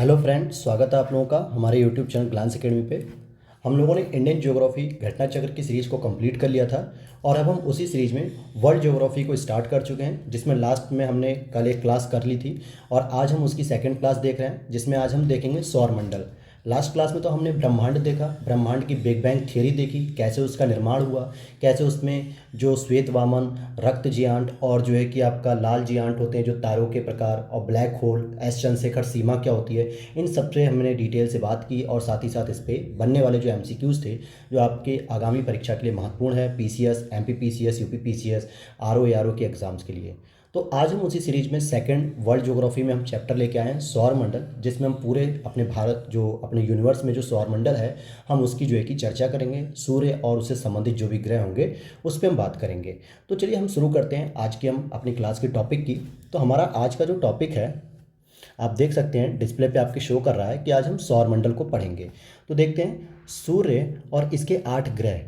Hello friends, स्वागत है आप लोगों का हमारे यूट्यूब चैनल ग्लांस एकेडमी पे। हम लोगों ने इंडियन ज्योग्राफी घटना चक्र की सीरीज़ को कंप्लीट कर लिया था और अब हम उसी सीरीज़ में वर्ल्ड ज्योग्राफी को स्टार्ट कर चुके हैं, जिसमें लास्ट में हमने कल एक क्लास कर ली थी और आज हम उसकी सेकंड क्लास देख रहे हैं, जिसमें आज हम देखेंगे सौरमंडल। लास्ट क्लास में तो हमने ब्रह्मांड देखा, ब्रह्मांड की बिग बैंग थ्योरी देखी, कैसे उसका निर्माण हुआ, कैसे उसमें जो श्वेत वामन, रक्त जियांट और जो है कि आपका लाल जियांट होते हैं जो तारों के प्रकार, और ब्लैक होल, एस चंद्रशेखर सीमा क्या होती है, इन सब से हमने डिटेल से बात की। और साथ ही साथ इस पे बनने वाले जो एमसीक्यूज़ थे जो आपके आगामी परीक्षा के लिए महत्वपूर्ण है, PCS, MPPCS, UPPCS, RO ARO के एग्जाम्स के लिए। तो आज हम उसी सीरीज में सेकंड वर्ल्ड ज्योग्राफी में हम चैप्टर लेके आए हैं सौरमंडल, जिसमें हम पूरे अपने भारत जो अपने यूनिवर्स में जो सौरमंडल है हम उसकी जो है कि चर्चा करेंगे। सूर्य और उससे संबंधित जो भी ग्रह होंगे उस पर हम बात करेंगे। तो चलिए हम शुरू करते हैं आज की हम अपनी क्लास के टॉपिक की। तो हमारा आज का जो टॉपिक है आप देख सकते हैं डिस्प्ले पे आपके शो कर रहा है कि आज हम सौरमंडल को पढ़ेंगे। तो देखते हैं, सूर्य और इसके 8 ग्रह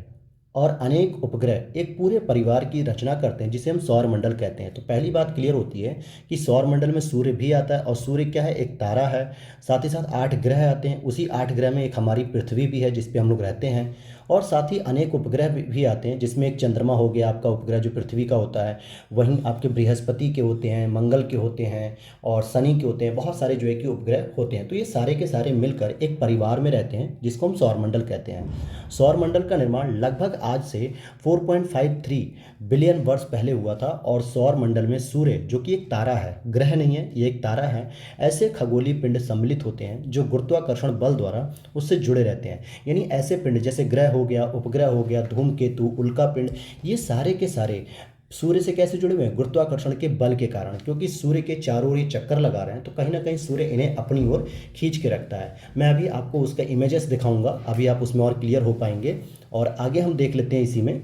और अनेक उपग्रह एक पूरे परिवार की रचना करते हैं, जिसे हम सौरमंडल कहते हैं। तो पहली बात क्लियर होती है कि सौरमंडल में सूर्य भी आता है, और सूर्य क्या है, एक तारा है। साथ ही साथ 8 ग्रह आते हैं, उसी 8 ग्रह में एक हमारी पृथ्वी भी है जिस पे हम लोग रहते हैं। और साथ ही अनेक उपग्रह भी आते हैं, जिसमें एक चंद्रमा हो गया आपका उपग्रह जो पृथ्वी का होता है, वहीं आपके बृहस्पति के होते हैं, मंगल के होते हैं और शनि के होते हैं। बहुत सारे जो है कि उपग्रह होते हैं। तो ये सारे के सारे मिलकर एक परिवार में रहते हैं, जिसको हम सौरमंडल कहते हैं। सौरमंडल का निर्माण लगभग आज से 4.53 बिलियन वर्ष पहले हुआ था। और सौरमंडल में सूर्य, जो कि एक तारा है, ग्रह नहीं है, ये एक तारा है, ऐसे खगोलीय पिंड सम्मिलित होते हैं जो गुरुत्वाकर्षण बल द्वारा उससे जुड़े रहते हैं। यानी ऐसे पिंड जैसे ग्रह हो गया, उपग्रह हो गया, धूमकेतु, उल्का पिंड, ये सारे के सारे सूर्य से कैसे जुड़े हुए हैं, गुरुत्वाकर्षण के बल के कारण। क्योंकि सूर्य के चारों ओर ये चक्कर लगा रहे हैं, तो कहीं ना कहीं सूर्य इन्हें अपनी ओर खींच के रखता है। मैं अभी आपको उसका इमेजेस दिखाऊंगा, अभी आप उसमें और क्लियर हो पाएंगे। और आगे हम देख लेते हैं इसी में,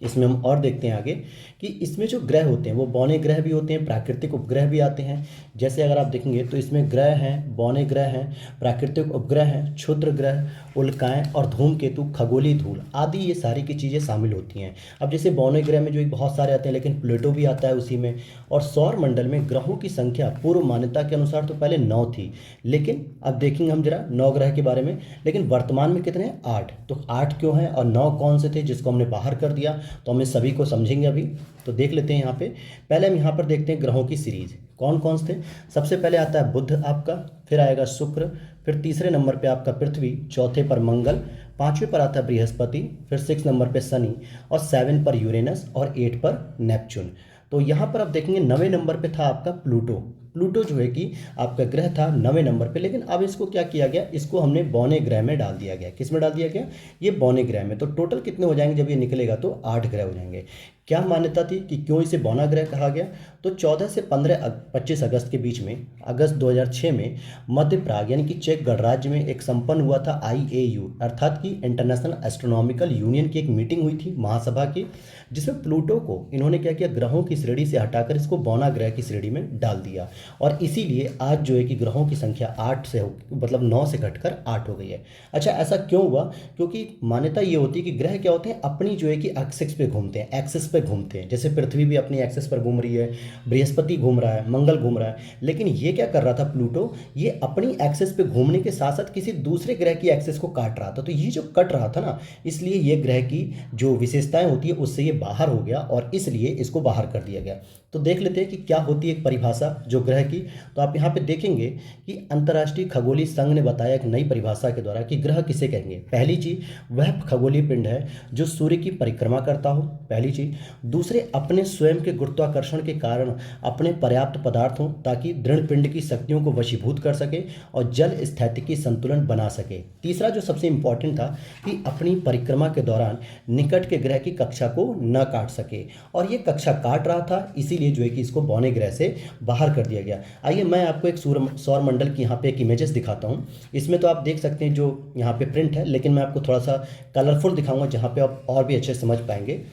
इसमें हम और देखते हैं आगे कि इसमें जो ग्रह होते हैं वो बौने ग्रह भी होते हैं, प्राकृतिक उपग्रह भी आते हैं। जैसे अगर आप देखेंगे तो इसमें ग्रह हैं, बौने ग्रह हैं, प्राकृतिक उपग्रह हैं, क्षुद्र ग्रह, उल्काएं और धूमकेतु, खगोलीय धूल आदि, ये सारी की चीज़ें शामिल होती हैं। अब जैसे बौने ग्रह में जो एक बहुत सारे आते हैं, लेकिन प्लूटो भी आता है उसी में। और सौर मंडल में ग्रहों की संख्या पूर्व मान्यता के अनुसार तो पहले 9 थी, लेकिन अब देखेंगे हम जरा 9 ग्रह के बारे में। लेकिन वर्तमान में कितने हैं, 8। तो 8 क्यों हैं और 9 कौन से थे जिसको हमने बाहर कर दिया, तो हम इस सभी को समझेंगे अभी। तो देख लेते हैं यहाँ पे, पहले हम यहाँ पर देखते हैं ग्रहों की सीरीज कौन कौन से थे। सबसे पहले आता है बुध आपका, फिर आएगा शुक्र, फिर तीसरे नंबर पे आपका पृथ्वी, चौथे पर मंगल, पांचवें पर आता है बृहस्पति, फिर 6 नंबर पे शनि, और 7 पर यूरेनस, और 8 पर नेपच्यून। तो यहाँ पर आप देखेंगे 9वें नंबर पे था आपका प्लूटो। प्लूटो जो है कि आपका ग्रह था 9वें नंबर पे, लेकिन अब इसको क्या किया गया, इसको हमने बौने ग्रह में डाल दिया गया। किस में डाल दिया गया, ये बौने ग्रह में। तो टोटल कितने हो जाएंगे जब ये निकलेगा, तो 8 ग्रह हो जाएंगे। क्या मान्यता थी कि क्यों इसे बौना ग्रह कहा गया, तो 14 से 25 अगस्त के बीच में, अगस्त 2006 में मध्य प्राग यानी कि चेक गणराज्य में एक संपन्न हुआ था आईएयू, अर्थात कि इंटरनेशनल एस्ट्रोनॉमिकल यूनियन की एक मीटिंग हुई थी, महासभा की, जिसमें प्लूटो को इन्होंने क्या किया, ग्रहों की श्रेणी से हटाकर इसको बौना ग्रह की श्रेणी में डाल दिया। और इसीलिए आज जो है कि ग्रहों की संख्या 8 से मतलब 9 से घटकर 8 हो गई है। अच्छा, ऐसा क्यों हुआ, क्योंकि मान्यता ये होती है कि ग्रह क्या होते हैं, अपनी जो है कि एक्सिस पे घूमते हैं, एक्सिस पे घूमते हैं। जैसे पृथ्वी भी अपनी एक्सिस पर घूम रही है, बृहस्पति घूम रहा है, मंगल घूम रहा है, लेकिन ये क्या कर रहा था प्लूटो, ये अपनी एक्सिस पे घूमने के साथ साथ किसी दूसरे ग्रह की एक्सिस को काट रहा था। तो ये जो कट रहा था ना, इसलिए ये ग्रह की जो विशेषताएं होती है उससे ये बाहर हो गया, और इसलिए इसको बाहर कर दिया गया। तो देख लेते हैं कि क्या होती है एक परिभाषा जो ग्रह की। तो आप यहाँ पे देखेंगे कि अंतर्राष्ट्रीय खगोलीय संघ ने बताया एक नई परिभाषा के द्वारा कि ग्रह किसे कहेंगे। पहली चीज, वह खगोलीय पिंड है जो सूर्य की परिक्रमा करता हो, पहली चीज। दूसरे, अपने स्वयं के गुरुत्वाकर्षण के कारण अपने पर्याप्त पदार्थ हों ताकि दृढ़ पिंड की शक्तियों को वशीभूत कर सके और जल स्थैतिकी संतुलन बना सके। तीसरा जो सबसे इंपॉर्टेंट था कि अपनी परिक्रमा के दौरान निकट के ग्रह की कक्षा को न काट सके, और ये कक्षा काट रहा था, इसीलिए जो है कि इसको बौने ग्रह से बाहर कर दिया गया। आइए मैं आपको एक सौर मंडल की यहाँ पे एक इमेजेस दिखाता हूँ। इसमें तो आप देख सकते हैं जो यहाँ पे प्रिंट है, लेकिन मैं आपको थोड़ा सा कलरफुल दिखाऊंगा जहाँ पे आप और भी अच्छे से समझ पाएंगे।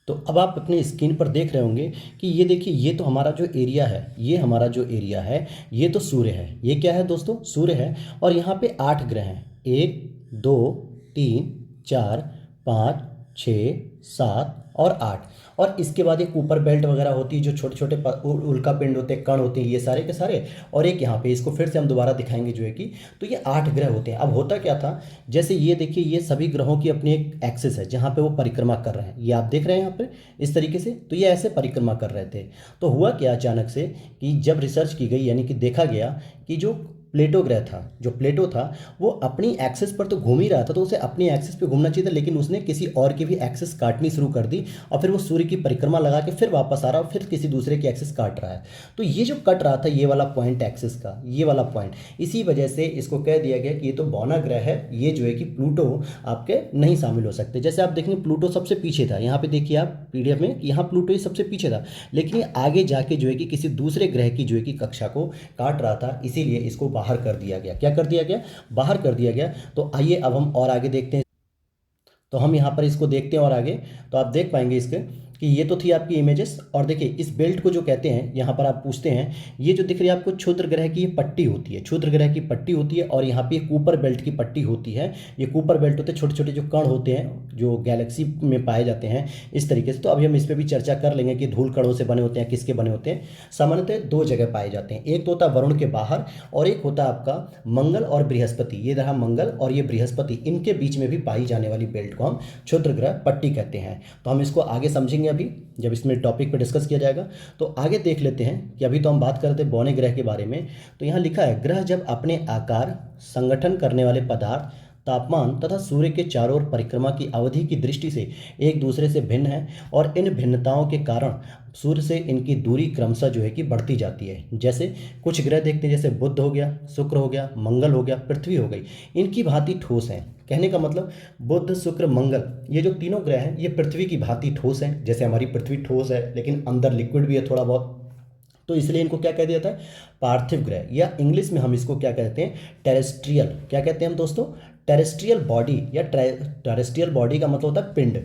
तो अब आप अपने स्क्रीन पर देख रहे होंगे कि ये देखिए, ये तो हमारा जो एरिया है, ये हमारा जो एरिया है, ये तो सूर्य है। ये क्या है दोस्तों, सूर्य है। और यहाँ पे 8 ग्रह हैं, 1 2 3 4 5 6 7 और 8। और इसके बाद एक ऊपर बेल्ट वगैरह होती है, जो छोटे छोटे उल्का पिंड होते हैं, कण होते हैं, ये सारे के सारे। और एक यहाँ पे इसको फिर से हम दोबारा दिखाएंगे जो है कि, तो ये 8 ग्रह होते हैं। अब होता क्या था, जैसे ये देखिए, ये सभी ग्रहों की अपनी एक एक्सिस है जहाँ पे वो परिक्रमा कर रहे हैं, ये आप देख रहे हैं यहाँ पे इस तरीके से। तो ये ऐसे परिक्रमा कर रहे थे। तो हुआ क्या अचानक से कि जब रिसर्च की गई, यानी कि देखा गया कि जो प्लेटो ग्रह था, जो प्लेटो था, वो अपनी एक्सिस पर तो घूम ही रहा था, तो उसे अपनी एक्सिस पे घूमना चाहिए था, लेकिन उसने किसी और की भी एक्सिस काटनी शुरू कर दी। और फिर वो सूर्य की परिक्रमा लगा के फिर वापस आ रहा और फिर किसी दूसरे की एक्सिस काट रहा है। तो ये जो कट रहा था, ये वाला पॉइंट एक्सिस का, ये वाला पॉइंट, इसी वजह से इसको कह दिया गया कि ये तो बौना ग्रह है, ये जो है कि प्लूटो आपके नहीं शामिल हो सकते। जैसे आप देखेंगे प्लूटो सबसे पीछे था, यहाँ पे देखिए आप पीडीएफ में, यहाँ प्लूटो ही सबसे पीछे था, लेकिन ये आगे जाके जो है कि किसी दूसरे ग्रह की जो है कि कक्षा को काट रहा था, इसीलिए इसको बाहर कर दिया गया। क्या कर दिया गया? बाहर कर दिया गया। तो आइए अब हम और आगे देखते हैं। तो हम यहाँ पर इसको देखते हैं और आगे, तो आप देख पाएंगे इसके कि ये तो थी आपकी इमेजेस। और देखिए इस बेल्ट को जो कहते हैं, यहाँ पर आप पूछते हैं, ये जो दिख रही है आपको क्षुद्र ग्रह की ये पट्टी होती है, क्षुद्र ग्रह की पट्टी होती है। और यहाँ पे एक कूपर बेल्ट की पट्टी होती है। ये कूपर बेल्ट होते हैं छोटे छोटे जो कण होते हैं, जो गैलेक्सी में पाए जाते हैं इस तरीके से। तो अभी हम इस पर भी चर्चा कर लेंगे कि धूल कणों से बने होते हैं, किसके बने होते हैं। सामान्यतः 2 जगह पाए जाते हैं, एक तो होता है वरुण के बाहर, और एक होता है आपका मंगल और बृहस्पति। ये रहा मंगल और ये बृहस्पति, इनके बीच में भी पाई जाने वाली बेल्ट को हम क्षुद्र ग्रह पट्टी कहते हैं। तो हम इसको आगे समझेंगे अभी, जब इसमें टॉपिक पे डिस्कस किया जाएगा। तो आगे देख लेते हैं कि अभी तो हम बात करते हैं बौने ग्रह के बारे में। तो यहाँ लिखा है, ग्रह जब अपने आकार, संगठन करने वाले पदार्थ, तापमान तथा सूर्य के चारों ओर परिक्रमा की अवधि की दृष्टि से एक दूसरे से भिन्न है, और इन भिन्नताओं के कारण सूर्य से इनकी दूरी क्रमशः जो है कि बढ़ती जाती है। जैसे कुछ ग्रह देखते हैं, जैसे बुध हो गया, शुक्र हो गया, मंगल हो गया, पृथ्वी हो गई, इनकी भांति ठोस हैं। कहने का मतलब बुध, शुक्र, मंगल, ये जो तीनों ग्रह हैं, ये पृथ्वी की भांति ठोस हैं। जैसे हमारी पृथ्वी ठोस है, लेकिन अंदर लिक्विड भी है थोड़ा बहुत, तो इसलिए इनको क्या कह दिया जाता है? पार्थिव ग्रह, या इंग्लिश में हम इसको क्या कहते हैं? टेरेस्ट्रियल। क्या कहते हैं हम दोस्तों? टेरेस्ट्रियल बॉडी, या टेरेस्ट्रियल बॉडी का मतलब होता है पिंड,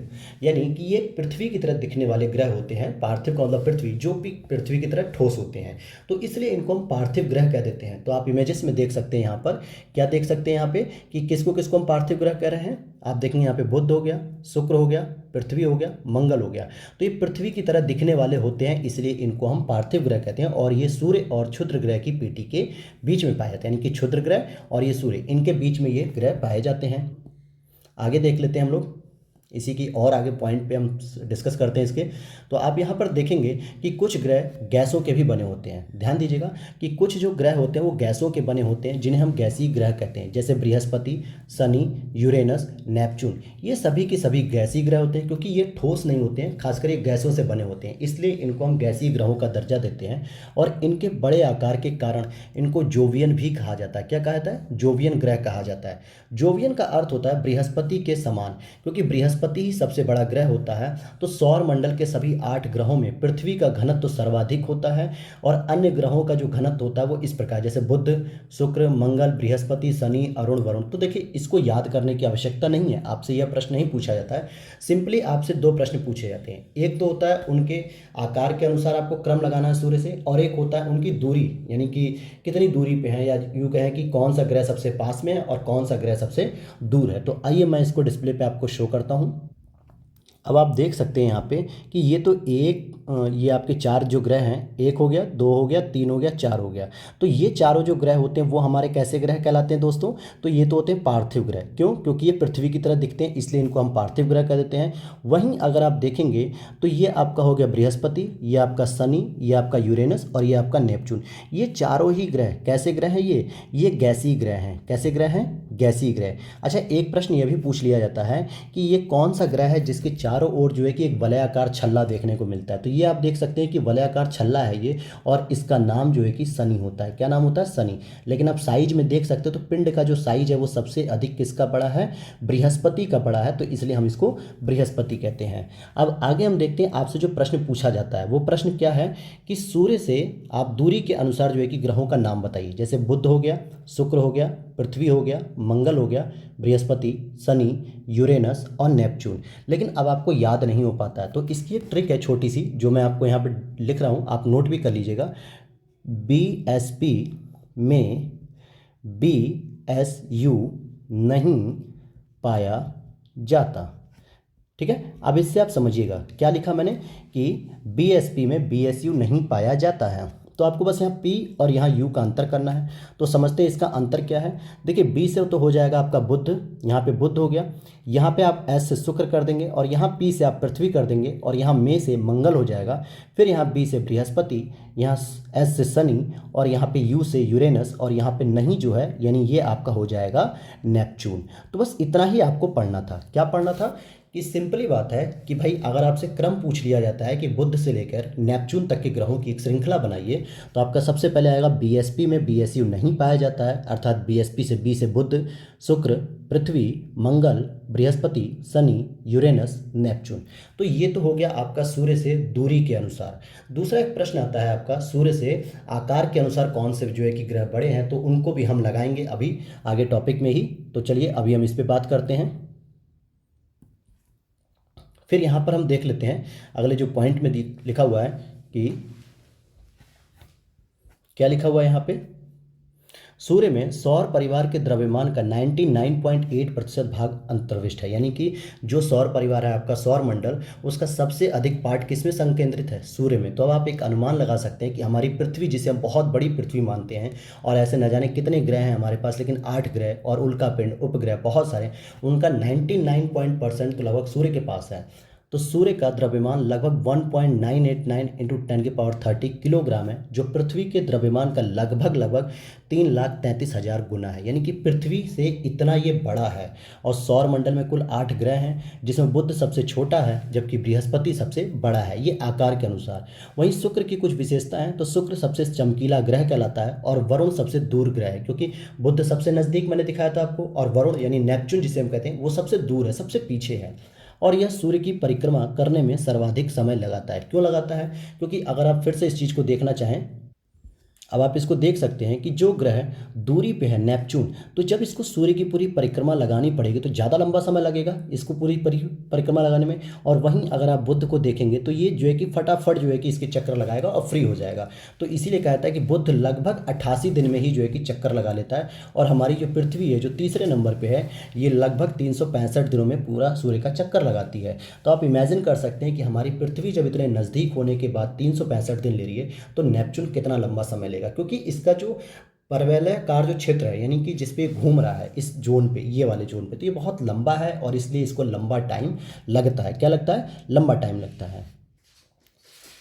यानी कि ये पृथ्वी की तरह दिखने वाले ग्रह होते हैं। पार्थिव का मतलब पृथ्वी, जो भी पृथ्वी की तरह ठोस होते हैं, तो इसलिए इनको हम पार्थिव ग्रह कह देते हैं। तो आप इमेजेस में देख सकते हैं, यहाँ पर क्या देख सकते हैं यहाँ पे कि किसको किसको हम पार्थिव ग्रह कह रहे हैं। आप देखेंगे यहाँ पे बुध हो गया, शुक्र हो गया, पृथ्वी हो गया, मंगल हो गया। तो ये पृथ्वी की तरह दिखने वाले होते हैं, इसलिए इनको हम पार्थिव ग्रह कहते हैं। और ये सूर्य और क्षुद्र ग्रह की पीठी के बीच में पाए जाते हैं, यानी कि क्षुद्र ग्रह और ये सूर्य, इनके बीच में ये ग्रह पाए जाते हैं। आगे देख लेते हैं हम लोग इसी की, और आगे पॉइंट पे हम डिस्कस करते हैं इसके। तो आप यहाँ पर देखेंगे कि कुछ ग्रह गैसों के भी बने होते हैं। ध्यान दीजिएगा कि कुछ जो ग्रह होते हैं वो गैसों के बने होते हैं, जिन्हें हम गैसीय ग्रह कहते हैं। जैसे बृहस्पति, शनि, यूरेनस, नेपच्यून, ये सभी के सभी गैसीय ग्रह होते हैं, क्योंकि ये ठोस नहीं होते हैं, खासकर ये गैसों से बने होते हैं, इसलिए इनको हम गैसीय ग्रहों का दर्जा देते हैं। और इनके बड़े आकार के कारण इनको जोवियन भी कहा जाता है। क्या कहा जाता है? जोवियन ग्रह कहा जाता है। जोवियन का अर्थ होता है बृहस्पति के समान, क्योंकि बृहस्पति ही सबसे बड़ा ग्रह होता है। तो सौर मंडल के सभी 8 ग्रहों में पृथ्वी का घनत्व तो सर्वाधिक होता है, और अन्य ग्रहों का जो घनत्व होता है वो इस प्रकार, जैसे बुध, शुक्र, मंगल, बृहस्पति, शनि, अरुण, वरुण। तो देखिए इसको याद करने की आवश्यकता नहीं है, आपसे यह प्रश्न नहीं पूछा जाता है। सिंपली आपसे 2 प्रश्न पूछे जाते हैं, एक तो होता है उनके आकार के अनुसार आपको क्रम लगाना है सूर्य से, और एक होता है उनकी दूरी, यानी कि कितनी दूरी पे है, या यूँ कहें कि कौन सा ग्रह सबसे पास में है और कौन सा ग्रह सबसे दूर है। तो आइए मैं इसको डिस्प्ले पे आपको शो करता हूँ। अब आप देख सकते हैं यहाँ पे कि ये तो ये आपके 4 जो ग्रह हैं, 1 हो गया, 2 हो गया, 3 हो गया, 4 हो गया। तो ये चारों जो ग्रह होते हैं वो हमारे कैसे ग्रह कहलाते हैं दोस्तों? तो ये तो होते हैं पार्थिव ग्रह। क्यों? क्योंकि ये पृथ्वी की तरह दिखते हैं, इसलिए इनको हम पार्थिव ग्रह कह देते हैं। वहीं अगर आप देखेंगे तो ये आपका हो गया बृहस्पति, ये आपका शनि, ये आपका यूरेनस और ये आपका नेपच्यून। ये चारों ही ग्रह कैसे ग्रह हैं? ये गैसीय ग्रह हैं। कैसे ग्रह हैं? गैसीय ग्रह। अच्छा, एक प्रश्न ये भी पूछ लिया जाता है कि ये कौन सा ग्रह है जिसके चारों ओर जो है कि एक वलयाकार छल्ला देखने को मिलता है। तो ये आप देख सकते हैं कि वलयाकार छल्ला है ये, और इसका नाम जो है कि शनि होता है। क्या नाम होता है? शनि। लेकिन आप साइज में देख सकते हो तो पिंड का जो साइज है वो सबसे अधिक किसका पड़ा है? बृहस्पति का पड़ा है, तो इसलिए हम इसको बृहस्पति कहते हैं। अब आगे हम देखते हैं, आपसे जो प्रश्न पूछा जाता है वो प्रश्न क्या है कि सूर्य से आप दूरी के अनुसार जो है कि ग्रहों का नाम बताइए। जैसे बुध हो गया, शुक्र हो गया, पृथ्वी हो गया, मंगल हो गया, बृहस्पति, शनि, यूरेनस और नेपच्यून। लेकिन अब आपको याद नहीं हो पाता है, तो इसकी एक ट्रिक है छोटी सी, जो मैं आपको यहाँ पे लिख रहा हूँ, आप नोट भी कर लीजिएगा। BSP में BSU नहीं पाया जाता। ठीक है। अब इससे आप समझिएगा क्या लिखा मैंने कि BSP में BSU नहीं पाया जाता है। तो आपको बस यहाँ P और यहाँ U का अंतर करना है। तो समझते हैं इसका अंतर क्या है। देखिए B से तो हो जाएगा आपका बुध, यहाँ पे बुध हो गया, यहाँ पे आप S से शुक्र कर देंगे और यहाँ P से आप पृथ्वी कर देंगे और यहाँ मे से मंगल हो जाएगा। फिर यहाँ B से बृहस्पति, यहाँ S से शनि और यहाँ पे U से यूरेनस और यहाँ पे नहीं जो है यानी ये आपका हो जाएगा नेपच्यून। तो बस इतना ही आपको पढ़ना था। क्या पढ़ना था कि सिंपली बात है कि भाई अगर आपसे क्रम पूछ लिया जाता है कि बुध से लेकर नेपच्यून तक के ग्रहों की एक श्रृंखला बनाइए, तो आपका सबसे पहले आएगा BSP में BSU नहीं पाया जाता है, अर्थात BSP से B से बुध, शुक्र, पृथ्वी, मंगल, बृहस्पति, शनि, यूरेनस, नेपच्यून। तो ये तो हो गया आपका सूर्य से दूरी के अनुसार। दूसरा एक प्रश्न आता है आपका सूर्य से आकार के अनुसार कौन से जो है कि ग्रह बड़े हैं, तो उनको भी हम लगाएंगे अभी आगे टॉपिक में ही। तो चलिए अभी हम इस पर बात करते हैं। फिर यहाँ पर हम देख लेते हैं अगले जो पॉइंट में लिखा हुआ है कि क्या लिखा हुआ है यहाँ पे, सूर्य में सौर परिवार के द्रव्यमान का 99.8% भाग अंतर्विष्ट है। यानी कि जो सौर परिवार है आपका सौर मंडल, उसका सबसे अधिक पार्ट किसमें संकेंद्रित है, सूर्य में। तो अब आप एक अनुमान लगा सकते हैं कि हमारी पृथ्वी, जिसे हम बहुत बड़ी पृथ्वी मानते हैं, और ऐसे न जाने कितने ग्रह हैं हमारे पास, लेकिन 8 ग्रह और उल्का पिंड उपग्रह बहुत सारे, उनका 99% तो लगभग सूर्य के पास है। तो सूर्य का द्रव्यमान लगभग 1.989 इंटू 10⁻30 किलोग्राम है, जो पृथ्वी के द्रव्यमान का लगभग 3,33,000 गुना है। यानी कि पृथ्वी से इतना ये बड़ा है। और सौर मंडल में कुल 8 ग्रह हैं, जिसमें बुध सबसे छोटा है जबकि बृहस्पति सबसे बड़ा है, ये आकार के अनुसार। वहीं शुक्र की कुछ विशेषताएं हैं, तो शुक्र सबसे चमकीला ग्रह कहलाता है और वरुण सबसे दूर ग्रह है, क्योंकि बुध सबसे नज़दीक मैंने दिखाया था आपको, और वरुण यानी नेपच्यून जिसे हम कहते हैं वो सबसे दूर है, सबसे पीछे है। और यह सूर्य की परिक्रमा करने में सर्वाधिक समय लगाता है। क्यों लगाता है? क्योंकि अगर आप फिर से इस चीज़ को देखना चाहें, अब आप इसको देख सकते हैं कि जो ग्रह दूरी पे है नेपच्यून, तो जब इसको सूर्य की पूरी परिक्रमा लगानी पड़ेगी तो ज़्यादा लंबा समय लगेगा इसको पूरी परिक्रमा लगाने में। और वहीं अगर आप बुध को देखेंगे तो ये जो है कि फटाफट जो है कि इसके चक्कर लगाएगा और फ्री हो जाएगा। तो इसीलिए कहता है कि बुध लगभग 88 दिन में ही जो है कि चक्कर लगा लेता है। और हमारी जो पृथ्वी है जो तीसरे नंबर पर है, ये लगभग 365 दिनों में पूरा सूर्य का चक्कर लगाती है। तो आप इमेजिन कर सकते हैं कि हमारी पृथ्वी जब इतने नज़दीक होने के बाद 365 दिन ले रही है, तो नेपच्यून कितना लंबा समय लेगा। क्योंकि इसका जो परवलयाकार जो क्षेत्र है, यानी कि जिस पे घूम रहा है इस जोन पे, ये वाले जोन पे, तो ये बहुत लंबा है और इसलिए इसको लंबा टाइम लगता है। क्या लगता है? लंबा टाइम लगता है।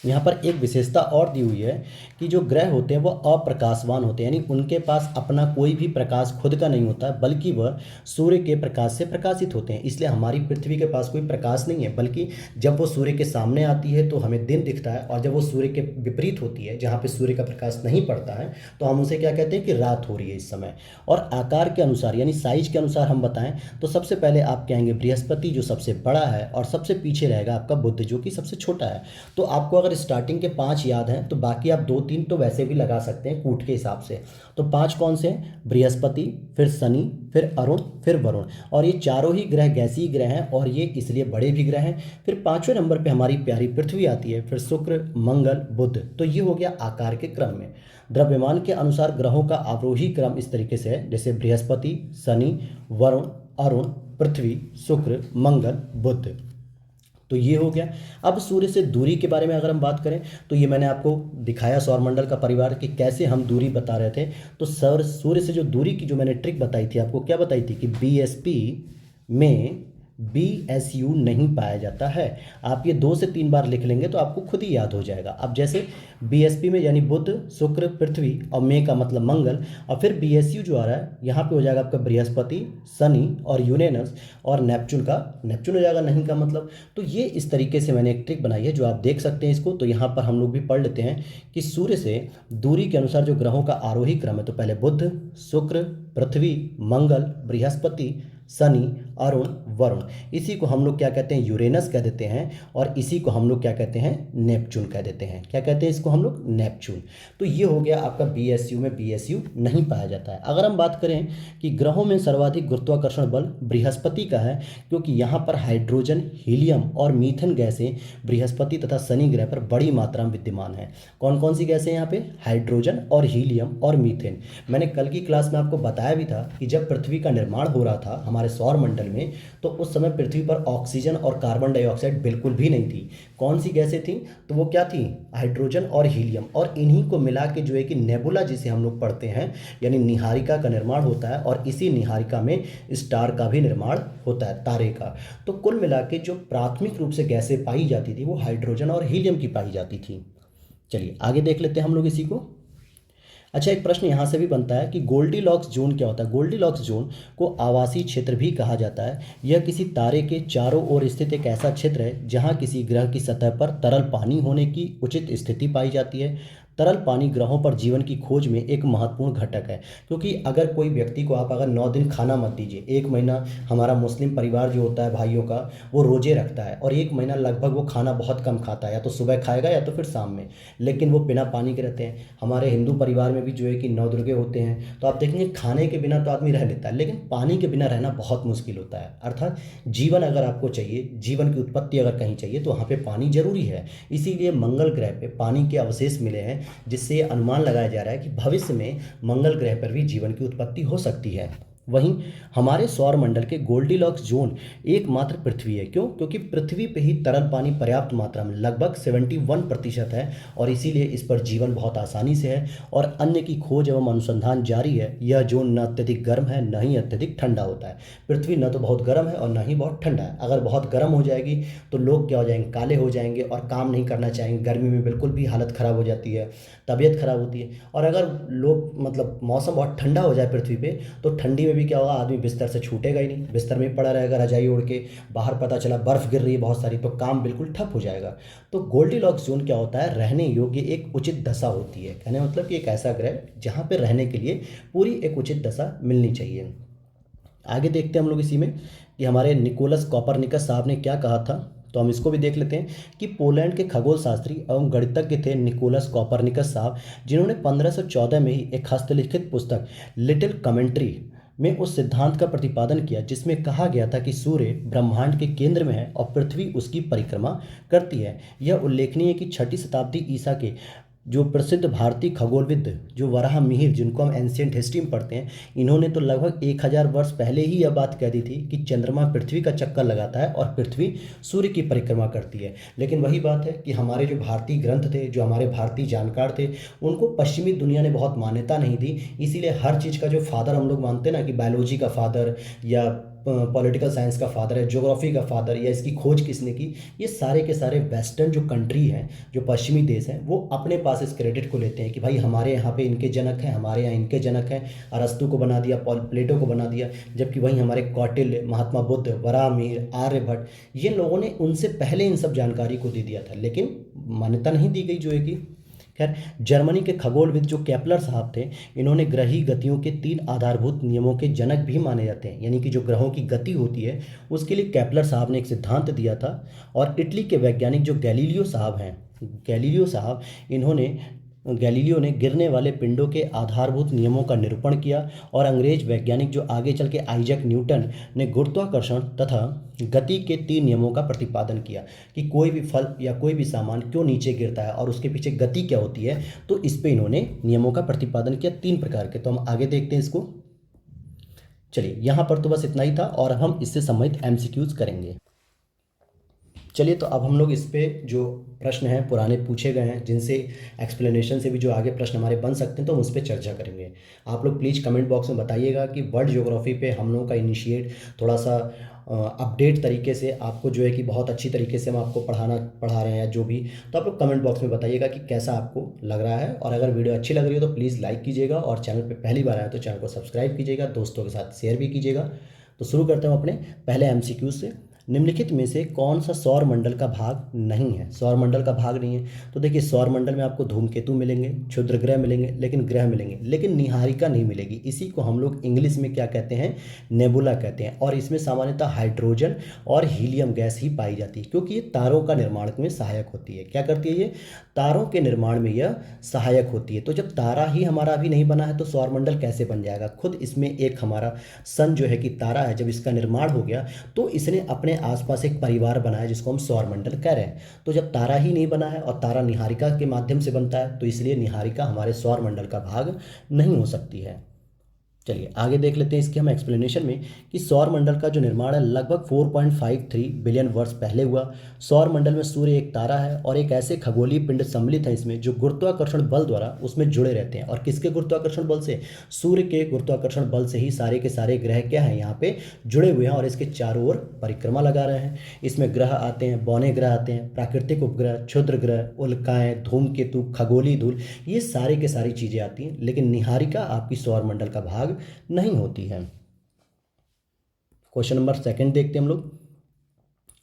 यहाँ पर एक विशेषता और दी हुई है कि जो ग्रह होते हैं वो अप्रकाशवान होते हैं, यानी उनके पास अपना कोई भी प्रकाश खुद का नहीं होता है, बल्कि वह सूर्य के प्रकाश से प्रकाशित होते हैं। इसलिए हमारी पृथ्वी के पास कोई प्रकाश नहीं है, बल्कि जब वो सूर्य के सामने आती है तो हमें दिन दिखता है, और जब वो सूर्य के विपरीत होती है जहाँ पर सूर्य का प्रकाश नहीं पड़ता है, तो हम उसे क्या कहते हैं कि रात हो रही है इस समय। और आकार के अनुसार यानी साइज के अनुसार हम बताएं तो सबसे पहले आप कहेंगे बृहस्पति जो सबसे बड़ा है, और सबसे पीछे रहेगा आपका बुध जो कि सबसे छोटा है। तो आपको अगर स्टार्टिंग के 5 याद हैं तो बाकी आप 2-3 तो वैसे भी लगा सकते हैं कूट के हिसाब से। तो 5 कौन से हैं? बृहस्पति, फिर शनि, फिर अरुण, फिर वरुण। और ये चारों ही ग्रह गैसीय ग्रह हैं और ये इसलिए बड़े भी ग्रह हैं। फिर 5वें नंबर पे हमारी प्यारी पृथ्वी आती है, फिर शुक्र, मंगल, बुध। तो ये हो गया आकार के क्रम में। द्रव्यमान के अनुसार ग्रहों का अवरोही क्रम इस तरीके से है, जैसे बृहस्पति, शनि, वरुण, अरुण, पृथ्वी, शुक्र, मंगल, बुध। तो ये हो गया। अब सूर्य से दूरी के बारे में अगर हम बात करें तो ये मैंने आपको दिखाया सौरमंडल का परिवार कि कैसे हम दूरी बता रहे थे। तो सूर्य से जो दूरी की जो मैंने ट्रिक बताई थी आपको, क्या बताई थी कि BSP में BSU नहीं पाया जाता है। आप ये 2 से 3 बार लिख लेंगे तो आपको खुद ही याद हो जाएगा। अब जैसे BSP में यानी बुध, शुक्र, पृथ्वी और मे का मतलब मंगल, और फिर BSU जो आ रहा है यहाँ पे हो जाएगा आपका बृहस्पति, शनि और यूरेनस, और नेपच्यून हो जाएगा नहीं का मतलब। तो ये इस तरीके से मैंने एक ट्रिक बनाई है जो आप देख सकते हैं इसको। तो यहाँ पर हम लोग भी पढ़ लेते हैं कि सूर्य से दूरी के अनुसार जो ग्रहों का आरोही क्रम है, तो पहले बुध, शुक्र, पृथ्वी, मंगल, बृहस्पति, शनि, अरुण, वरुण। इसी को हम लोग क्या कहते हैं? यूरेनस कह देते हैं, और इसी को हम लोग क्या कहते हैं? नेपच्यून कह देते हैं। क्या कहते हैं इसको हम लोग? नेपच्यून। तो ये हो गया आपका BSU में BSU नहीं पाया जाता है। अगर हम बात करें कि ग्रहों में सर्वाधिक गुरुत्वाकर्षण बल बृहस्पति का है, क्योंकि यहाँ पर हाइड्रोजन, हीलियम और मीथेन गैसें बृहस्पति तथा शनि ग्रह पर बड़ी मात्रा में विद्यमान है। कौन कौन सी गैसें यहाँ पे? हाइड्रोजन और हीलियम और मीथेन। मैंने कल की क्लास में आपको बताया भी था कि जब पृथ्वी का निर्माण हो रहा था हमारे सौरमंडल सौरमंडल में, तो उस समय पृथ्वी पर ऑक्सीजन और कार्बन डाइऑक्साइड बिल्कुल भी नहीं थी। कौन सी गैसें थी? तो वो क्या थी? हाइड्रोजन और हीलियम, और इन्हीं को मिला के जो है कि नेबुला जिसे हम लोग पढ़ते हैं, यानी निहारिका का निर्माण होता है, और इसी निहारिका में स्टार का भी निर्माण होता है, तारे का। तो कुल मिला के जो प्राथमिक रूप से गैसें पाई जाती थी वो हाइड्रोजन और हीलियम की पाई जाती थी। चलिए आगे देख लेते हैं हम लोग इसी को। अच्छा, एक प्रश्न यहाँ से भी बनता है कि गोल्डीलॉक्स जोन क्या होता है? गोल्डीलॉक्स जोन को आवासीय क्षेत्र भी कहा जाता है। यह किसी तारे के चारों ओर स्थित एक ऐसा क्षेत्र है जहाँ किसी ग्रह की सतह पर तरल पानी होने की उचित स्थिति पाई जाती है। तरल पानी ग्रहों पर जीवन की खोज में एक महत्वपूर्ण घटक है, क्योंकि अगर कोई व्यक्ति को आप अगर 9 दिन खाना मत दीजिए, एक महीना हमारा मुस्लिम परिवार जो होता है भाइयों का, वो रोजे रखता है और एक महीना लगभग वो खाना बहुत कम खाता है, या तो सुबह खाएगा या तो फिर शाम में, लेकिन वो बिना पानी के रहते हैं। हमारे हिंदू परिवार में भी जो है कि नवदुर्गे होते हैं, तो आप देखेंगे खाने के बिना तो आदमी रह लेता है, लेकिन पानी के बिना रहना बहुत मुश्किल होता है। अर्थात जीवन अगर आपको चाहिए, जीवन की उत्पत्ति अगर कहीं चाहिए, तो वहाँ पे पानी जरूरी है। इसीलिए मंगल ग्रह पे पानी के अवशेष मिले हैं, जिससे ये अनुमान लगाया जा रहा है कि भविष्य में मंगल ग्रह पर भी जीवन की उत्पत्ति हो सकती है। वहीं हमारे सौर मंडल के गोल्डीलॉक्स जोन एकमात्र पृथ्वी है। क्यों? क्योंकि पृथ्वी पे ही तरल पानी पर्याप्त मात्रा में लगभग 71% है, और इसीलिए इस पर जीवन बहुत आसानी से है, और अन्य की खोज एवं अनुसंधान जारी है। यह जोन न अत्यधिक गर्म है, न ही अत्यधिक ठंडा होता है। पृथ्वी न तो बहुत गर्म है और न ही बहुत ठंडा है। अगर बहुत गर्म हो जाएगी तो लोग क्या हो जाएंगे? काले हो जाएंगे और काम नहीं करना चाहेंगे। गर्मी में बिल्कुल भी हालत ख़राब हो जाती है, तबीयत खराब होती है। और अगर लोग मतलब मौसम बहुत ठंडा हो जाए पृथ्वी पे, तो ठंडी में भी क्या होगा? आदमी बिस्तर से छूटेगा ही नहीं, बिस्तर में ही पड़ा रहेगा रजाई ओढ़ के। बाहर पता चला बर्फ़ गिर रही है बहुत सारी, तो काम बिल्कुल ठप हो जाएगा। तो गोल्डीलॉक्स जोन क्या होता है? रहने योग्य एक उचित दशा होती है। कहने मतलब कि एक ऐसा ग्रह जहाँ पे रहने के लिए पूरी एक उचित दशा मिलनी चाहिए। आगे देखते हैं हम लोग इसी में कि हमारे निकोलस कॉपरनिकस साहब ने क्या कहा था। तो हम इसको भी देख लेते हैं कि पोलैंड के खगोल शास्त्री एवं गणितज्ञ थे निकोलस कॉपरनिकस साहब, जिन्होंने 1514 में ही एक हस्तलिखित पुस्तक लिटिल कमेंट्री में उस सिद्धांत का प्रतिपादन किया जिसमें कहा गया था कि सूर्य ब्रह्मांड के केंद्र में है और पृथ्वी उसकी परिक्रमा करती है। यह उल्लेखनीय है कि 6वीं शताब्दी ईसा के जो प्रसिद्ध भारतीय खगोलविद जो वराह मिहिर, जिनको हम एंशियंट हिस्ट्री में पढ़ते हैं, इन्होंने तो लगभग 1000 वर्ष पहले ही यह बात कह दी थी कि चंद्रमा पृथ्वी का चक्कर लगाता है और पृथ्वी सूर्य की परिक्रमा करती है। लेकिन वही बात है कि हमारे जो भारतीय ग्रंथ थे, जो हमारे भारतीय जानकार थे, उनको पश्चिमी दुनिया ने बहुत मान्यता नहीं दी। इसीलिए हर चीज़ का जो फादर हम लोग मानते हैं ना, कि बायोलॉजी का फादर या पॉलिटिकल साइंस का फादर है, ज्योग्राफी का फादर, या इसकी खोज किसने की, ये सारे के सारे वेस्टर्न जो कंट्री हैं, जो पश्चिमी देश हैं, वो अपने पास इस क्रेडिट को लेते हैं कि भाई हमारे यहाँ पे इनके जनक हैं, हमारे यहाँ इनके जनक हैं। अरस्तु को बना दिया, प्लेटो को बना दिया, जबकि वहीं हमारे कौटिल्य, महात्मा बुद्ध, वराहमिहिर, आर्यभट्ट, ये लोगों ने उनसे पहले इन सब जानकारी को दे दिया था, लेकिन मान्यता नहीं दी गई जो है कि। खैर, जर्मनी के खगोलविद जो केपलर साहब थे, इन्होंने ग्रही गतियों के 3 आधारभूत नियमों के जनक भी माने जाते हैं। यानी कि जो ग्रहों की गति होती है उसके लिए केपलर साहब ने एक सिद्धांत दिया था। और इटली के वैज्ञानिक जो गैलीलियो साहब हैं, गैलीलियो साहब, इन्होंने गैलीलियो ने गिरने वाले पिंडों के आधारभूत नियमों का निरूपण किया। और अंग्रेज वैज्ञानिक जो आगे चल के आइजैक न्यूटन ने गुरुत्वाकर्षण तथा गति के 3 नियमों का प्रतिपादन किया कि कोई भी फल या कोई भी सामान क्यों नीचे गिरता है और उसके पीछे गति क्या होती है। तो इस पे इन्होंने नियमों का प्रतिपादन किया 3 प्रकार के। तो हम आगे देखते हैं इसको। चलिए, यहाँ पर तो बस इतना ही था और हम इससे संबंधित एमसीक्यूज करेंगे। चलिए, तो अब हम लोग इस पे जो प्रश्न हैं पुराने पूछे गए हैं, जिनसे एक्सप्लेनेशन से भी जो आगे प्रश्न हमारे बन सकते हैं, तो हम उस पर चर्चा करेंगे। आप लोग प्लीज़ कमेंट बॉक्स में बताइएगा कि वर्ल्ड ज्योग्राफी पे हम लोगों का इनिशिएट थोड़ा सा अपडेट तरीके से आपको जो है कि बहुत अच्छी तरीके से हम आपको पढ़ा रहे हैं या जो भी। तो आप लोग कमेंट बॉक्स में बताइएगा कि कैसा आपको लग रहा है, और अगर वीडियो अच्छी लग रही हो तो प्लीज़ लाइक कीजिएगा, और चैनल पे पहली बार आए तो चैनल को सब्सक्राइब कीजिएगा, दोस्तों के साथ शेयर भी कीजिएगा। तो शुरू करते हैं अपने पहले एमसीक्यू से। निम्नलिखित में से कौन सा सौर मंडल का भाग नहीं है? सौर मंडल का भाग नहीं है, तो देखिए सौर मंडल में आपको धूमकेतु मिलेंगे, क्षुद्र ग्रह मिलेंगे, लेकिन ग्रह मिलेंगे, लेकिन निहारिका नहीं मिलेगी। इसी को हम लोग इंग्लिश में क्या कहते हैं? नेबुला कहते हैं। और इसमें सामान्यतः हाइड्रोजन और हीलियम गैस ही पाई जाती है, क्योंकि ये तारों का निर्माण में सहायक होती है। क्या करती है? ये तारों के निर्माण में यह सहायक होती है। तो जब तारा ही हमारा अभी नहीं बना है तो सौर मंडल कैसे बन जाएगा? खुद इसमें एक हमारा सन जो है कि तारा है, जब इसका निर्माण हो गया तो इसने अपने आसपास एक परिवार बनाया जिसको हम सौर मंडल कह रहे हैं। तो जब तारा ही नहीं बना है और तारा निहारिका के माध्यम से बनता है, तो इसलिए निहारिका हमारे सौर मंडल का भाग नहीं हो सकती है। चलिए आगे देख लेते हैं इसके हम एक्सप्लेनेशन में कि सौर मंडल का जो निर्माण है लगभग 4.53 बिलियन वर्ष पहले हुआ। सौर मंडल में सूर्य एक तारा है और एक ऐसे खगोलीय पिंड सम्मिलित है इसमें जो गुरुत्वाकर्षण बल द्वारा उसमें जुड़े रहते हैं। और किसके गुरुत्वाकर्षण बल से? सूर्य के गुरुत्वाकर्षण बल से ही सारे के सारे ग्रह क्या हैं यहाँ पे जुड़े हुए हैं और इसके चारों ओर परिक्रमा लगा रहे हैं। इसमें ग्रह आते हैं, बौने ग्रह आते हैं, प्राकृतिक उपग्रह, क्षुद्र ग्रह, उल्काएं, धूमकेतु, खगोलीय धूल, ये सारे के सारी चीजें आती हैं। लेकिन निहारिका आपकी सौर मंडल का भाग नहीं होती है। क्वेश्चन नंबर सेकंड देखते हैं हम लोग।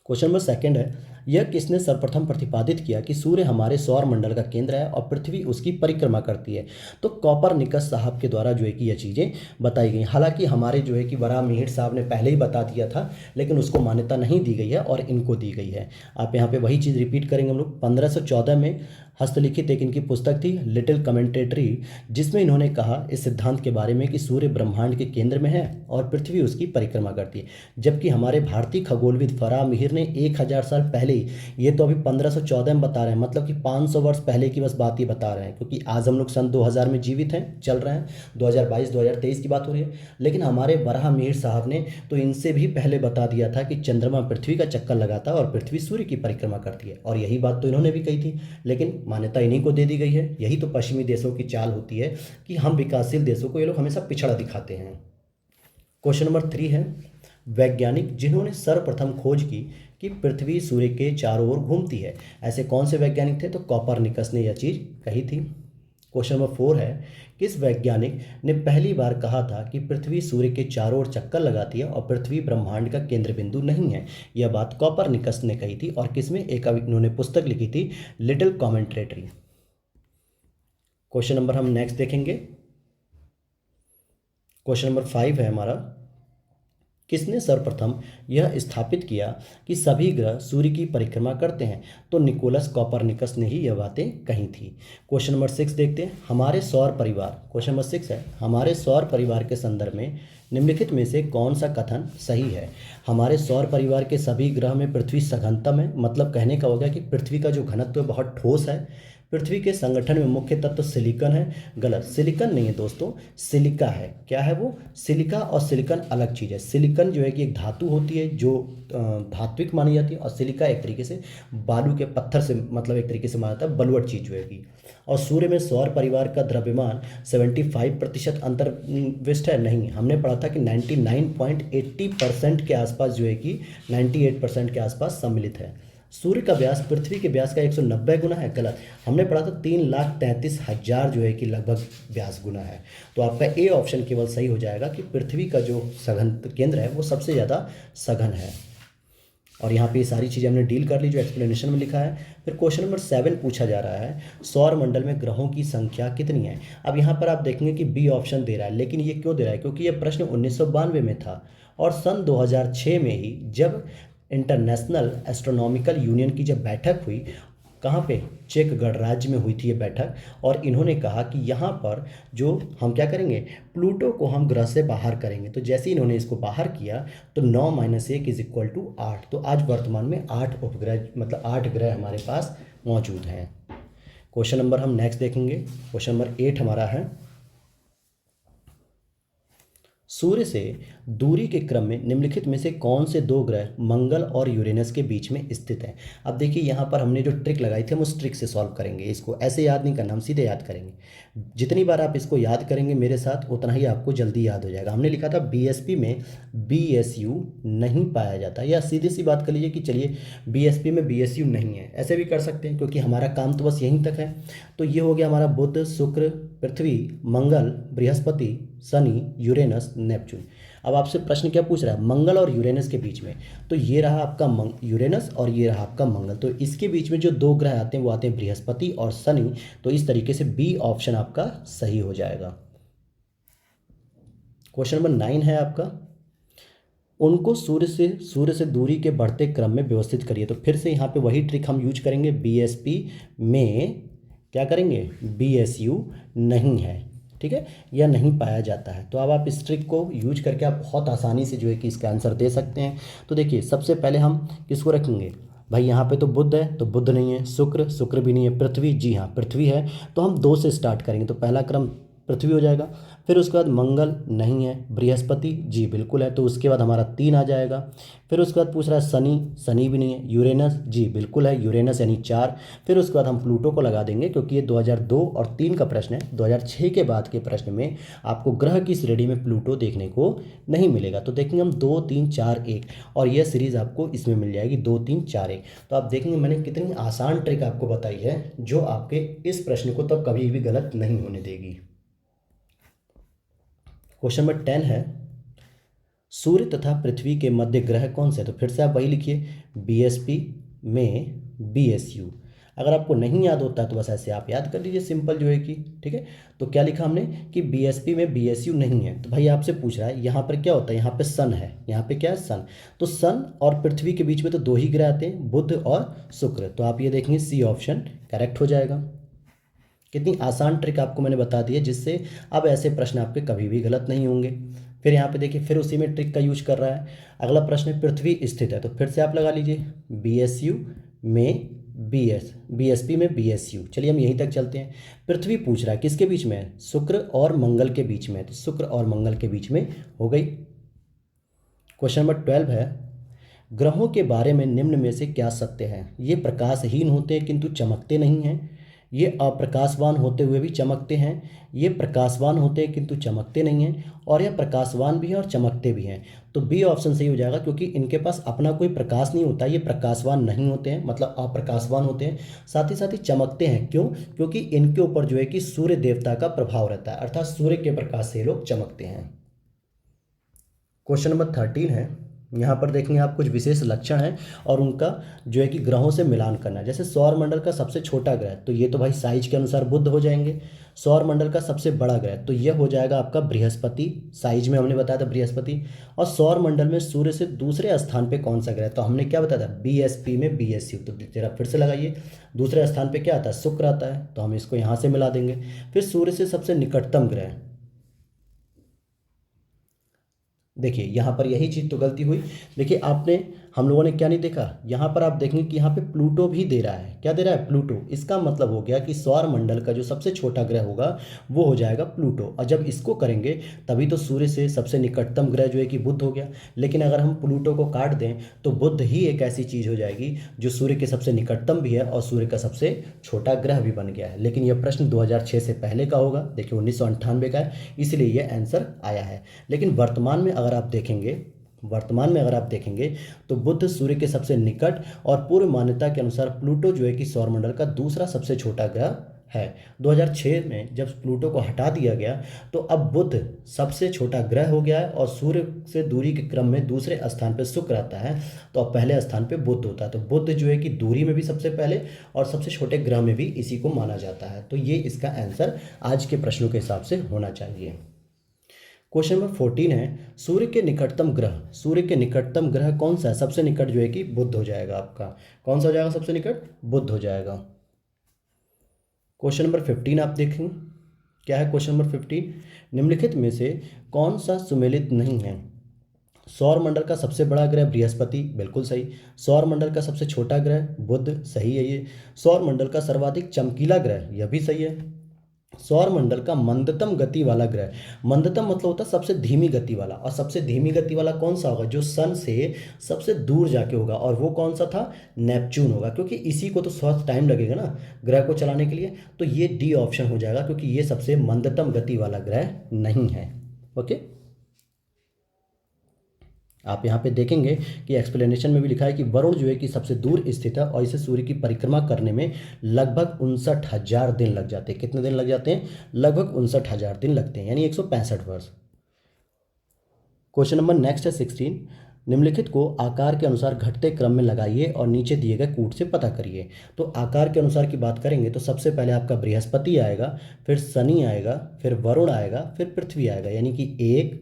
क्वेश्चन नंबर सेकंड है, यह किसने सर्वप्रथम प्रतिपादित किया कि सूर्य हमारे सौर मंडल का केंद्र है और पृथ्वी उसकी परिक्रमा करती है? तो कॉपरनिकस साहब के द्वारा जो है कि यह चीज़ें बताई गई। हालांकि हमारे जो है कि वराहमिहिर साहब ने पहले ही बता दिया था, लेकिन उसको मान्यता नहीं दी गई है और इनको दी गई है। आप यहाँ पे वही चीज़ रिपीट करेंगे हम लोग। 1514 में हस्तलिखित एक इनकी पुस्तक थी लिटिल कमेंटेटरी, जिसमें इन्होंने कहा इस सिद्धांत के बारे में कि सूर्य ब्रह्मांड के केंद्र में है और पृथ्वी उसकी परिक्रमा करती है। जबकि हमारे भारतीय खगोलविद वराहमिहिर ने 1000 साल पहले ही, ये तो अभी 1514 में बता रहे हैं, मतलब कि 500 वर्ष पहले की बस बात ही बता रहे हैं, क्योंकि आज हम लोग सन 2000 में जीवित हैं, चल रहे हैं, 2022-2023 की बात हो रही है। लेकिन हमारे वराहमिहिर साहब ने तो इनसे भी पहले बता दिया था कि चंद्रमा पृथ्वी का चक्कर लगाता है और पृथ्वी सूर्य की परिक्रमा करती है। और यही बात तो इन्होंने भी कही थी, लेकिन मान्यता इन्हीं को दे दी गई है। यही तो पश्चिमी देशों की चाल होती है कि हम विकासशील देशों को ये लोग हमेशा पिछड़ा दिखाते हैं। क्वेश्चन नंबर 3 है, वैज्ञानिक जिन्होंने सर्वप्रथम खोज की कि पृथ्वी सूर्य के चारों ओर घूमती है, ऐसे कौन से वैज्ञानिक थे? तो कॉपरनिकस ने यह चीज़ कही थी। क्वेश्चन नंबर 4 है, किस वैज्ञानिक ने पहली बार कहा था कि पृथ्वी सूर्य के चारों ओर चक्कर लगाती है और पृथ्वी ब्रह्मांड का केंद्र बिंदु नहीं है? यह बात कॉपरनिकस ने कही थी और किसमें? एक इन्होंने पुस्तक लिखी थी लिटिल कमेंटेटरी। क्वेश्चन नंबर हम नेक्स्ट देखेंगे। क्वेश्चन नंबर 5 है हमारा, किसने सर्वप्रथम यह स्थापित किया कि सभी ग्रह सूर्य की परिक्रमा करते हैं? तो निकोलस कॉपरनिकस ने ही यह बातें कही थी। क्वेश्चन नंबर 6 देखते हैं, हमारे सौर परिवार, क्वेश्चन नंबर 6 है, हमारे सौर परिवार के संदर्भ में निम्नलिखित में से कौन सा कथन सही है? हमारे सौर परिवार के सभी ग्रह में पृथ्वी सघनतम है, मतलब कहने का हो गया कि पृथ्वी का जो घनत्व बहुत ठोस है। पृथ्वी के संगठन में मुख्य तत्व सिलिकॉन है। गलत, सिलिकॉन नहीं है दोस्तों, सिलिका है। क्या है वो? सिलिका और सिलिकॉन अलग चीज़ है। सिलिकॉन जो है कि एक धातु होती है जो धात्विक मानी जाती है, और सिलिका एक तरीके से बालू के पत्थर से, मतलब एक तरीके से माना जाता है बलुअट चीज़ जो है कि। और सूर्य में सौर परिवार का द्रव्यमान 75% अंतर्विष्ट है। नहीं, हमने पढ़ा था कि 99.80% के आसपास जो है कि 98% के आसपास सम्मिलित है। सूर्य का व्यास पृथ्वी के व्यास का 190 गुना है। गलत, हमने पढ़ा था 3,33,000 जो है कि लगभग व्यास गुना है। तो आपका ए ऑप्शन केवल सही हो जाएगा कि पृथ्वी का जो सघन केंद्र है वो सबसे ज़्यादा सघन है। और यहाँ पे ये सारी चीज़ें हमने डील कर ली जो एक्सप्लेनेशन में लिखा है। फिर क्वेश्चन नंबर 7 पूछा जा रहा है, सौर मंडल में ग्रहों की संख्या कितनी है? अब यहाँ पर आप देखेंगे कि बी ऑप्शन दे रहा है, लेकिन ये क्यों दे रहा है? क्योंकि ये प्रश्न 1992 में था और सन 2006 में ही जब इंटरनेशनल एस्ट्रोनॉमिकल यूनियन की जब बैठक हुई, कहाँ पे? चेक गणराज्य में हुई थी ये बैठक, और इन्होंने कहा कि यहाँ पर जो हम क्या करेंगे, प्लूटो को हम ग्रह से बाहर करेंगे। तो जैसे ही इन्होंने इसको बाहर किया तो 9 - 1 = 8। तो आज वर्तमान में 8 उपग्रह, मतलब 8 ग्रह हमारे पास मौजूद हैं। क्वेश्चन नंबर हम नेक्स्ट देखेंगे। क्वेश्चन नंबर 8 हमारा है, सूर्य से दूरी के क्रम में निम्नलिखित में से कौन से दो ग्रह मंगल और यूरेनस के बीच में स्थित हैं? अब देखिए यहाँ पर हमने जो ट्रिक लगाई थी हम उस ट्रिक से सॉल्व करेंगे। इसको ऐसे याद नहीं करना, हम सीधे याद करेंगे। जितनी बार आप इसको याद करेंगे मेरे साथ उतना ही आपको जल्दी याद हो जाएगा। हमने लिखा था बीएसपी में बीएसयू नहीं पाया जाता, या सीधी सी बात कर लीजिए कि चलिए बीएसपी में बीएसयू नहीं है, ऐसे भी कर सकते हैं क्योंकि हमारा काम तो बस यहीं तक है। तो ये हो गया हमारा बुध, शुक्र, पृथ्वी, मंगल, बृहस्पति, शनि, यूरेनस, नेपच्यून। अब आपसे प्रश्न क्या पूछ रहा है? मंगल और यूरेनस के बीच में। तो ये रहा आपका यूरेनस और ये रहा आपका मंगल। तो इसके बीच में जो दो ग्रह आते हैं वो आते हैं बृहस्पति और शनि। तो इस तरीके से बी ऑप्शन आपका सही हो जाएगा। क्वेश्चन नंबर 9 है आपका, उनको सूर्य से दूरी के बढ़ते क्रम में व्यवस्थित करिए। तो फिर से यहाँ पे वही ट्रिक हम यूज करेंगे। बीएसपी में क्या करेंगे? बीएसयू नहीं है, ठीक है, या नहीं पाया जाता है। तो अब आप इस ट्रिक को यूज करके आप बहुत आसानी से जो है कि इसका आंसर दे सकते हैं। तो देखिए सबसे पहले हम किसको रखेंगे भाई? यहाँ पे तो बुध है तो बुध नहीं है, शुक्र भी नहीं है, पृथ्वी, जी हाँ पृथ्वी है। तो हम 2 से स्टार्ट करेंगे। तो पहला क्रम पृथ्वी हो जाएगा। फिर उसके बाद मंगल नहीं है, बृहस्पति जी बिल्कुल है, तो उसके बाद हमारा 3 आ जाएगा। फिर उसके बाद पूछ रहा है शनि, शनि भी नहीं है। यूरेनस जी बिल्कुल है, यूरेनस यानी 4। फिर उसके बाद हम प्लूटो को लगा देंगे, क्योंकि ये 2002 और 3 का प्रश्न है। 2006 के बाद के प्रश्न में आपको ग्रह की श्रेणी में प्लूटो देखने को नहीं मिलेगा। तो देखेंगे हम 2 3 4 1, और यह सीरीज आपको इसमें मिल जाएगी 2 3 4 1। तो आप देखेंगे मैंने कितनी आसान ट्रिक आपको बताई है, जो आपके इस प्रश्न को तब कभी भी गलत नहीं होने देगी। क्वेश्चन नंबर 10 है, सूर्य तथा पृथ्वी के मध्य ग्रह कौन से है? तो फिर से आप वही लिखिए, बीएसपी में बीएसयू। अगर आपको नहीं याद होता है तो बस ऐसे आप याद कर लीजिए, सिंपल जो है कि, ठीक है। तो क्या लिखा हमने कि बीएसपी में बीएसयू नहीं है। तो भाई आपसे पूछ रहा है यहाँ पर क्या होता है, यहाँ पे सन है, यहाँ पे क्या है सन। तो सन और पृथ्वी के बीच में तो 2 ही ग्रह आते हैं, बुध और शुक्र। तो आप ये देखेंगे सी ऑप्शन करेक्ट हो जाएगा। कितनी आसान ट्रिक आपको मैंने बता दी है, जिससे अब ऐसे प्रश्न आपके कभी भी गलत नहीं होंगे। फिर यहाँ पे देखिए, फिर उसी में ट्रिक का यूज कर रहा है। अगला प्रश्न है, पृथ्वी स्थित है। तो फिर से आप लगा लीजिए, बीएसयू में बीएसपी में बीएसयू। चलिए हम यहीं तक चलते हैं। पृथ्वी पूछ रहा है किसके बीच में है, शुक्र और मंगल के बीच में है। तो शुक्र और मंगल के बीच में हो गई। क्वेश्चन नंबर 12 है, ग्रहों के बारे में निम्न में से क्या सत्य है? ये प्रकाशहीन होते हैं किंतु चमकते नहीं हैं, ये अप्रकाशवान होते हुए भी चमकते हैं, ये प्रकाशवान होते हैं किंतु चमकते नहीं हैं, और यह प्रकाशवान भी हैं और चमकते भी हैं। तो बी ऑप्शन सही हो जाएगा, क्योंकि इनके पास अपना कोई प्रकाश नहीं होता, ये प्रकाशवान नहीं होते हैं, मतलब अप्रकाशवान होते हैं, साथ ही चमकते हैं। क्यों? क्योंकि इनके ऊपर जो है कि सूर्य देवता का प्रभाव रहता है, अर्थात सूर्य के प्रकाश से ये लोग चमकते हैं। क्वेश्चन नंबर 13 है, यहाँ पर देखेंगे आप कुछ विशेष लक्षण हैं और उनका जो है कि ग्रहों से मिलान करना है। जैसे सौर मंडल का सबसे छोटा ग्रह, तो ये तो भाई साइज के अनुसार बुध हो जाएंगे। सौर मंडल का सबसे बड़ा ग्रह, तो यह हो जाएगा आपका बृहस्पति, साइज में हमने बताया था बृहस्पति। और सौर मंडल में सूर्य से दूसरे स्थान पे कौन सा ग्रह, तो हमने क्या बताया था, बीएसपी में बीएसयू। तो जरा फिर से लगाइए, दूसरे स्थान पे क्या आता है, शुक्र आता है, तो हम इसको यहाँ से मिला देंगे। फिर सूर्य से सबसे निकटतम ग्रह, देखिए यहाँ पर यही चीज़ तो गलती हुई। देखिए आपने, हम लोगों ने क्या नहीं देखा, यहाँ पर आप देखेंगे कि यहाँ पे प्लूटो भी दे रहा है। क्या दे रहा है, प्लूटो। इसका मतलब हो गया कि सौर मंडल का जो सबसे छोटा ग्रह होगा वो हो जाएगा प्लूटो। और जब इसको करेंगे तभी तो सूर्य से सबसे निकटतम ग्रह जो है कि बुध हो गया। लेकिन अगर हम प्लूटो को काट दें तो बुध ही एक ऐसी चीज़ हो जाएगी जो सूर्य के सबसे निकटतम भी है और सूर्य का सबसे छोटा ग्रह भी बन गया है। लेकिन यह प्रश्न 2006 से पहले का होगा, देखिए 1998 का है, इसलिए यह आंसर आया है। लेकिन वर्तमान में अगर आप देखेंगे तो बुध सूर्य के सबसे निकट और पूर्व मान्यता के अनुसार प्लूटो जो है कि सौरमंडल का दूसरा सबसे छोटा ग्रह है। 2006 में जब प्लूटो को हटा दिया गया तो अब बुध सबसे छोटा ग्रह हो गया है और सूर्य से दूरी के क्रम में दूसरे स्थान पर शुक्र आता है, तो अब पहले स्थान पे बुध होता है। तो बुध जो है कि दूरी में भी सबसे पहले और सबसे छोटे ग्रह में भी इसी को माना जाता है। तो ये इसका आंसर आज के प्रश्नों के हिसाब से होना चाहिए। क्वेश्चन नंबर 14 है, सूर्य के निकटतम ग्रह कौन सा है? सबसे निकट जो है कि बुध हो जाएगा आपका। कौन सा हो जाएगा सबसे निकट? बुध हो जाएगा। क्वेश्चन नंबर 15 आप देखेंगे, क्या है क्वेश्चन नंबर 15, निम्नलिखित में से कौन सा सुमेलित नहीं है? सौर मंडल का सबसे बड़ा ग्रह बृहस्पति, बिल्कुल सही। सौर मंडल का सबसे छोटा ग्रह बुध, सही है ये। सौर मंडल का सर्वाधिक चमकीला ग्रह, यह भी सही है। सौर मंडल का मंदतम गति वाला ग्रह, मंदतम मतलब होता है सबसे धीमी गति वाला, और सबसे धीमी गति वाला कौन सा होगा? जो सन से सबसे दूर जाके होगा, और वो कौन सा था? नेपच्यून होगा, क्योंकि इसी को तो थोड़ा टाइम लगेगा ना ग्रह को चलाने के लिए। तो ये डी ऑप्शन हो जाएगा, क्योंकि ये सबसे मंदतम गति वाला ग्रह नहीं है। ओके, आप यहाँ पे देखेंगे कि एक्सप्लेनेशन में भी लिखा है कि वरुण जो है कि सबसे दूर स्थित है और इसे सूर्य की परिक्रमा करने में लगभग 59,000 दिन लग जाते हैं। कितने दिन लग जाते हैं? लगभग 59,000 दिन लगते हैं, यानी 165 वर्ष। क्वेश्चन नंबर नेक्स्ट है 16, निम्नलिखित को आकार के अनुसार घटते क्रम में लगाइए और नीचे दिए गए कूट से पता करिए। तो आकार के अनुसार की बात करेंगे तो सबसे पहले आपका बृहस्पति आएगा, फिर शनि आएगा, फिर वरुण आएगा, फिर पृथ्वी आएगा, यानी कि 1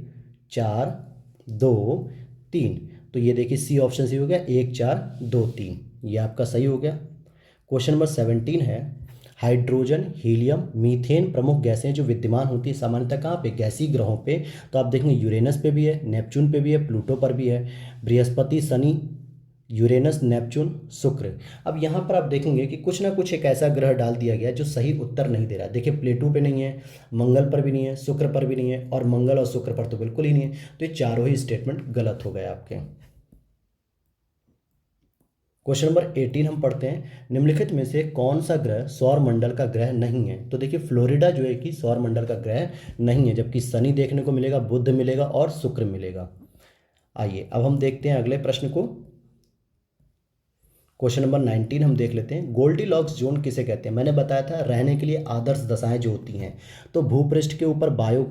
4 2 3। तो ये देखिए सी ऑप्शन सही हो गया, 1 4 2 3, ये आपका सही हो गया। क्वेश्चन नंबर 17 है, हाइड्रोजन, हीलियम, मीथेन प्रमुख गैसें जो विद्यमान होती है सामान्यतः कहाँ पे? गैसीय ग्रहों पे। तो आप देखेंगे यूरेनस पे भी है, नेपच्यून पे भी है, प्लूटो पर भी है, बृहस्पति, शनि, यूरेनस, नेपच्यून, शुक्र। अब यहाँ पर आप देखेंगे कि कुछ ना कुछ एक ऐसा ग्रह डाल दिया गया जो सही उत्तर नहीं दे रहा है। देखिए प्लेटो पे नहीं है, मंगल पर भी नहीं है, शुक्र पर भी नहीं है, और मंगल और शुक्र पर तो बिल्कुल ही नहीं है। तो ये चारों ही स्टेटमेंट गलत हो गए आपके। क्वेश्चन नंबर 18 हम पढ़ते हैं, निम्नलिखित में से कौन सा ग्रह सौर मंडल का ग्रह नहीं है। तो देखिए फ्लोरिडा जो है कि सौर मंडल का ग्रह नहीं है, जबकि शनि देखने को मिलेगा, बुध मिलेगा और शुक्र मिलेगा। आइए अब हम देखते हैं अगले प्रश्न को। क्वेश्चन नंबर 19 हम देख लेते हैं, गोल्डी लॉक्स जोन किसे कहते हैं। मैंने बताया था रहने के लिए आदर्श दशाएं जो होती हैं, तो भूपृष्ठ के ऊपर वायु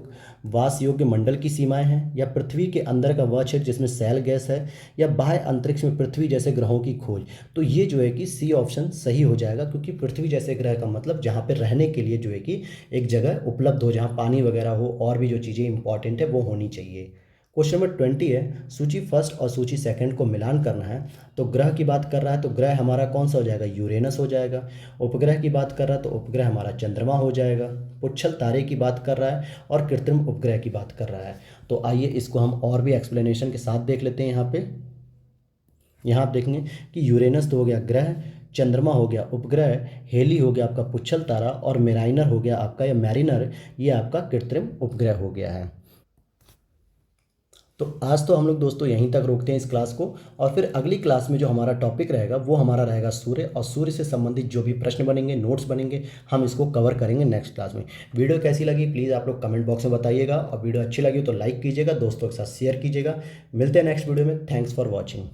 वास योग्य मंडल की सीमाएं हैं, या पृथ्वी के अंदर का वह क्षेत्र जिसमें सैल गैस है, या बाह्य अंतरिक्ष में पृथ्वी जैसे ग्रहों की खोज। तो ये जो है कि सी ऑप्शन सही हो जाएगा, क्योंकि पृथ्वी जैसे ग्रह का मतलब जहाँ पर रहने के लिए जो है कि एक जगह उपलब्ध हो, जहाँ पानी वगैरह हो और भी जो चीज़ें इंपॉर्टेंट है वो होनी चाहिए। क्वेश्चन नंबर 20 है, सूची फर्स्ट और सूची सेकंड को मिलान करना है। तो ग्रह की बात कर रहा है तो ग्रह हमारा कौन सा हो जाएगा, यूरेनस हो जाएगा। उपग्रह की बात कर रहा है तो उपग्रह हमारा चंद्रमा हो जाएगा। पुच्छल तारे की बात कर रहा है और कृत्रिम उपग्रह की बात कर रहा है। तो आइए इसको हम और भी एक्सप्लेनेशन के साथ देख लेते हैं। यहाँ आप देखेंगे कि यूरेनस तो हो गया ग्रह, चंद्रमा हो गया उपग्रह, हेली हो गया आपका पुच्छल तारा, और मेराइनर हो गया आपका, या मैरिनर ये आपका कृत्रिम उपग्रह हो गया है। तो आज तो हम लोग दोस्तों यहीं तक रोकते हैं इस क्लास को, और फिर अगली क्लास में जो हमारा टॉपिक रहेगा वो हमारा रहेगा सूर्य, और सूर्य से संबंधित जो भी प्रश्न बनेंगे, नोट्स बनेंगे, हम इसको कवर करेंगे नेक्स्ट क्लास में। वीडियो कैसी लगी प्लीज़ आप लोग कमेंट बॉक्स में बताइएगा, और वीडियो अच्छी लगी तो लाइक कीजिएगा, दोस्तों के साथ शेयर कीजिएगा। मिलते हैं नेक्स्ट वीडियो में। Thanks for watching.